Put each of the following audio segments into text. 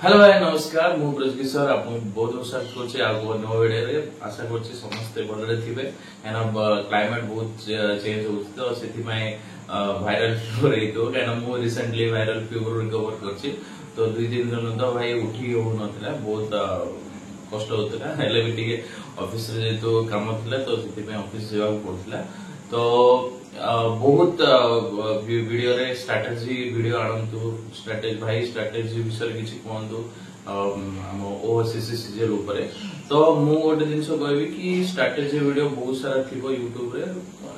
Hello भाई नमस्कार मु ब्रजकिशोर आप बहुत बहुत स्वागत करछि आगो नो वीडियो रे आशा करछि समस्त भलरे थिबे एना क्लाइमेट बहुत चेंज होउछ तो सेति माय वायरल फीवर हेतो एना मु रिसेंटली वायरल फीवर रिकवर करछि तो 2-3 दिन तो भाई उठी हो नथिला बहुत कष्ट होतला हेले भी टिके ऑफिस रे तो काम थिला तो सेति में ऑफिस जेवा पड़थिला तो बहुत वीडियो रे स्ट्रेटजी वीडियो आनंतु स्ट्रेटजी भाई स्ट्रेटजी विषय किछि कोंतु हम ओसीसी सीजल ऊपर तो मु गोटे जिंस कहबी कि स्ट्रेटजी वीडियो बहुत सारा थिबो YouTube रे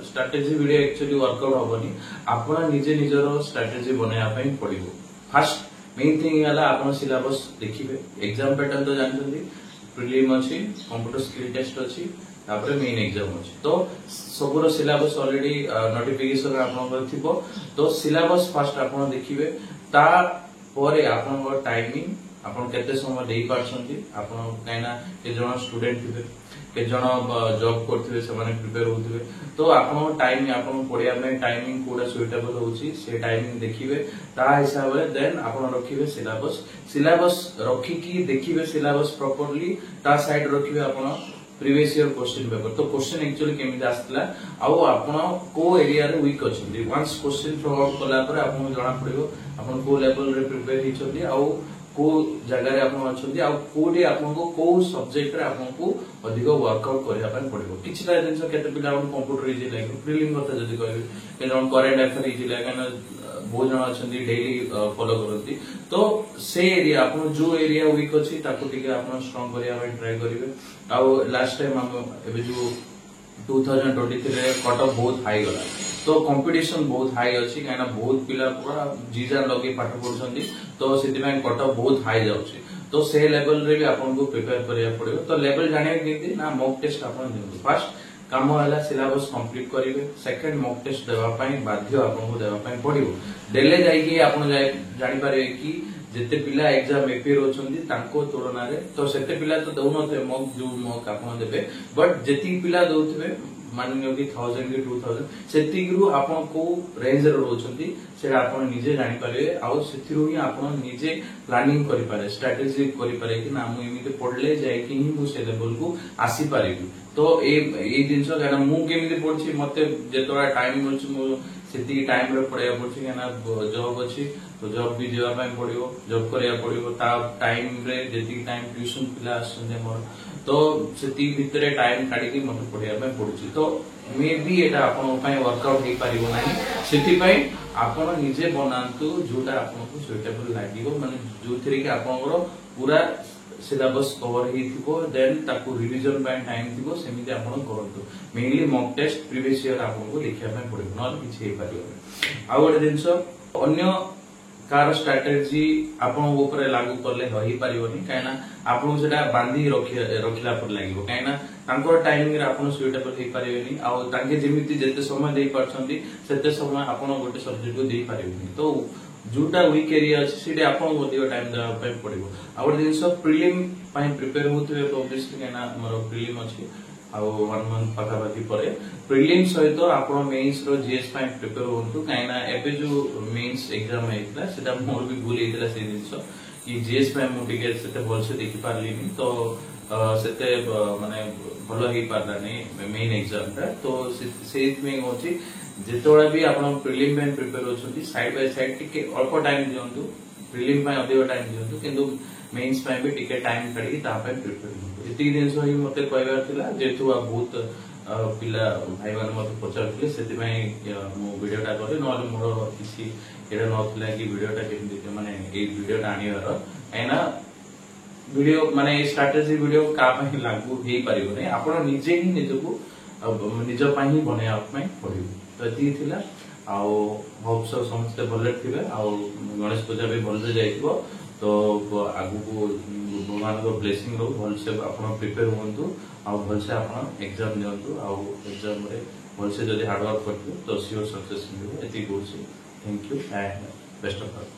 स्ट्रेटजी वीडियो एक्चुअली वर्कआउट होबनी आपण निजे निजरो स्ट्रेटजी बनाया पई पड़िबो फर्स्ट मेन थिंग हला आपण सिलेबस देखिबे एग्जाम पैटर्न तो जानछंती प्रीलिम अछि कंप्यूटर स्किल टेस्ट अछि तापर मेन एग्जाम अछि तो सबरो सिलेबस ऑलरेडी नोटिफिकेशन आपन थिबो तो सिलेबस फर्स्ट आपन देखिबे ता परे आपन टाइमिंग आपन केते समय देई पारछंती आपन काइना के जण स्टूडेंट थिबे के जण जॉब करथिबे से माने प्रिपेयर होथिबे तो आपन टाइम आपन पढिया में टाइमिंग कोडा सुइटेबल होउची से टाइमिंग देखिबे ता हिसाब रे देन आपन रखिबे सिलेबस रखी की देखिबे सिलेबस प्रॉपर्ली ता साइड रखिबे आपन प्रीवियस ईयर क्वेश्चन पेपर तो क्वेश्चन एक्चुअली केमिति आस्तला आउ आपण को एरिया रे वीक अछंती वंस क्वेश्चन थ्रो आउट कला पर आपण जणा पड़िबो आपण को लेवल रे प्रिपेयर हिचंती आउ को जगह रे आपण अछंती आउ कोडी आपण को सब्जेक्ट रे आपण को अधिक वर्कआउट करिया पन पड़िबो किछटा जिंस केते पिला आपण कंप्यूटर इजी लागो प्रीलिम कथा जदी कहबी के जण करेंट अफेयर इजी लागना बहुत जण अछंती डेली फॉलो करंती तो से एरिया आपण जो एरिया वीक अछि ताको टिके आपण स्ट्रांग करिया पय ट्राई करिवे आ लास्ट टाइम हम एबे जो 2023 रे कट ऑफ बहुत हाई गला तो कंपटीशन बहुत हाई अछि काना बहुत पिला पूरा जीजा लगे पाठ पढछंती तो सेति में कट ऑफ बहुत हाई जाउछि तो से लेवल रे भी आपण को प्रिपेयर करिया पड़िबो तो लेवल जाने केति ना मॉक टेस्ट आपण दिनु फर्स्ट काम वाला सिलेबस कंप्लीट करिवे सेकंड मॉक टेस्ट देवा पई बाध्य आपण को देवा पई पड़िबो देले जाई कि आपण जानि पारे कि जेते पिला एग्जाम एपीयर होचंदी तांको तुलना रे तो सेते पिला तो दउ नथे मॉक जो मॉक आपण देबे बट जेति पिला दउथबे मानियो कि 1000 कि 2000 सेति गुरु आपण को रेंज रे रोचंदी सेटा आपण निजे जानि पारे आ सेथिरु ही आपण निजे प्लानिंग करि पारे स्ट्रेटजी करि पारे कि ना मु एमिते पढले जाय कि ही मु से लेवल को आसी पारेबी तो ए दिनस गाना मु केमिते पढछि मते जेतोरा टाइम मिलछि मु सेति टाइम रे पढिया पडछि गाना जॉब अछि तो जॉब भी जेवा पय पडियो जॉब करिया पडियो ता टाइम रे जेति टाइम ट्यूशन पिला आसने मोर तो सेति भितरे टाइम काढी कि मते पढिया पय पडछि तो मे बी एटा आपन पय वर्कआउट हे पारिबो नाही सेति पय आपन निजे बनांतु जोटा आपन को सुइटेबल लागिवो माने जोथिरे कि आपनरो पूरा सिलेबस कवर हेथिबो देन ताको रिवीजन बाय टाइम थिबो सेमिति आपन करंतु mainly mock test previous year आपन को देखिया पय पडिबो न किछि हे पारिबो आ गोटे दिनस अन्य कार स्ट्रेटजी आपन ऊपर लागू करले होई पारिबोनी कायना आपन सेटा बांधी रखिला पर लागिवो कायना तांको टाइमिंग रे आपन सुइटेबल हे पारिबेनी आ तांके जेमिति जेते समय देई परछंती सेते समय आपन गोटे सब्जेक्ट को देई पारिबेनी तो जोटा वीक एरिया अछि सेटे आपन गोटे टाइम देबा पय पडिबो आ गोटे दिनस प्रीलिम पय प्रिपेयर होतबे ऑब्वियसली कायना हमर प्रीलिम अछि आ 1 मंथ पाखापाखी परे प्रीलिम सहित आपण मेंस रो जीएस पय प्रिपेयर होंतु कायना एबे जो मेंस एग्जाम हेतला सेटा मोर भी भूल हेतला से दिनस कि जीएस पय मु टिके सेते बोलसे देखि पारलिनी तो सेते माने भलो हे पारला नै मेन एग्जाम ता तो सेत में होची जेतोळा भी आपण प्रीलिम में प्रिपेयर होछंती साइड बाय साइड टिके अल्प टाइम दियंतु प्रीलिम में अधिक टाइम दियंतु किंतु मेंस में भी टिके टाइम काढी ता पे प्रिपेयर होंतु एति दिन सो ही मते कहबार थिला जेतु आ बहुत पिला भाई मान मते पचारथिले सेति में मो वीडियोटा करे नले मोर किसी एडा नथला कि वीडियोटा केमि माने ए वीडियोटा आनियार एना वीडियो माने स्ट्रेटजी वीडियो का पहि लागू हे परिबो नै आपण निजे ही निजको निज पहि बनाया पय पडिबो तो एति थिला आ होप सो समस्त भले थिबे आ गणेश पूजा भी भले जाइबो तो आगु को भगवान को ब्लेसिंग रो भल से आपण प्रिपेयर होंतु आ भल से आपण एग्जाम दियंतु आ एग्जाम रे भल से जदी हार्ड वर्क करतु तो श्योर सक्सेस मिलबो एति Ghosi thank you and best of luck.